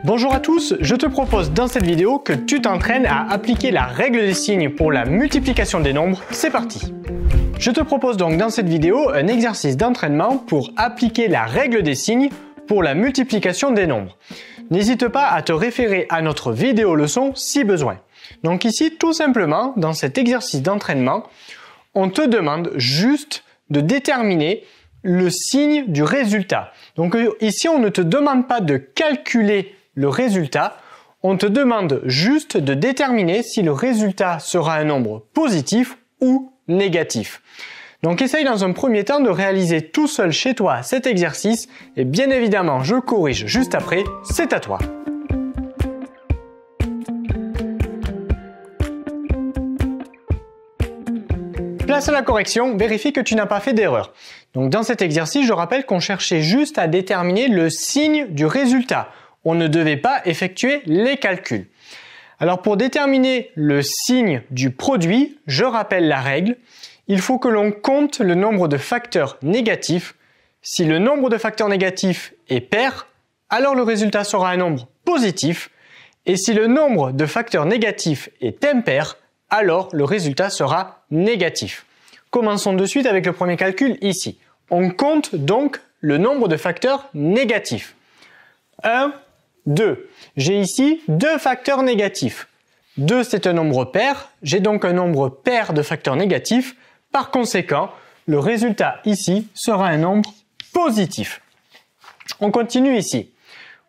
Bonjour à tous, je te propose dans cette vidéo que tu t'entraînes à appliquer la règle des signes pour la multiplication des nombres. C'est parti! Je te propose donc dans cette vidéo un exercice d'entraînement pour appliquer la règle des signes pour la multiplication des nombres. N'hésite pas à te référer à notre vidéo leçon si besoin. Donc ici, tout simplement, dans cet exercice d'entraînement, on te demande juste de déterminer le signe du résultat. Donc ici, on ne te demande pas de calculer le résultat, on te demande juste de déterminer si le résultat sera un nombre positif ou négatif. Donc essaye dans un premier temps de réaliser tout seul chez toi cet exercice et bien évidemment je corrige juste après, c'est à toi. Place à la correction, vérifie que tu n'as pas fait d'erreur. Donc dans cet exercice, je rappelle qu'on cherchait juste à déterminer le signe du résultat. On ne devait pas effectuer les calculs. Alors pour déterminer le signe du produit, je rappelle la règle. Il faut que l'on compte le nombre de facteurs négatifs. Si le nombre de facteurs négatifs est pair, alors le résultat sera un nombre positif. Et si le nombre de facteurs négatifs est impair, alors le résultat sera négatif. Commençons de suite avec le premier calcul ici. On compte donc le nombre de facteurs négatifs. 1, 2. J'ai ici deux facteurs négatifs. 2, c'est un nombre pair. J'ai donc un nombre pair de facteurs négatifs. Par conséquent, le résultat ici sera un nombre positif. On continue ici.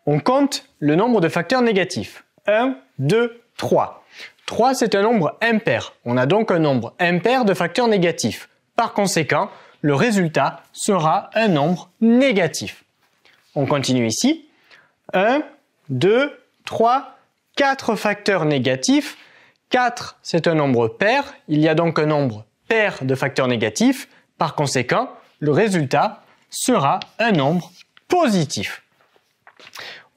On compte le nombre de facteurs négatifs. 1, 2, 3. 3, c'est un nombre impair. On a donc un nombre impair de facteurs négatifs. Par conséquent, le résultat sera un nombre négatif. On continue ici. 1, 2, 3, 4 facteurs négatifs. 4, c'est un nombre pair. Il y a donc un nombre pair de facteurs négatifs. Par conséquent, le résultat sera un nombre positif.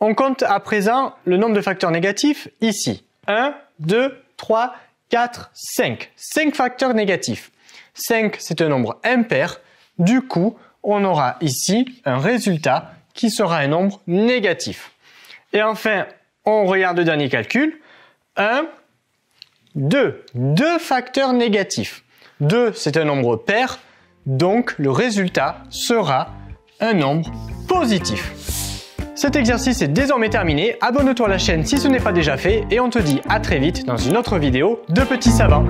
On compte à présent le nombre de facteurs négatifs ici. 1, 2, 3, 4, 5. 5 facteurs négatifs. 5, c'est un nombre impair. Du coup, on aura ici un résultat qui sera un nombre négatif. Et enfin, on regarde le dernier calcul. 1, 2. 2 facteurs négatifs. 2, c'est un nombre pair. Donc, le résultat sera un nombre positif. Cet exercice est désormais terminé. Abonne-toi à la chaîne si ce n'est pas déjà fait et on te dit à très vite dans une autre vidéo de Petit Savant.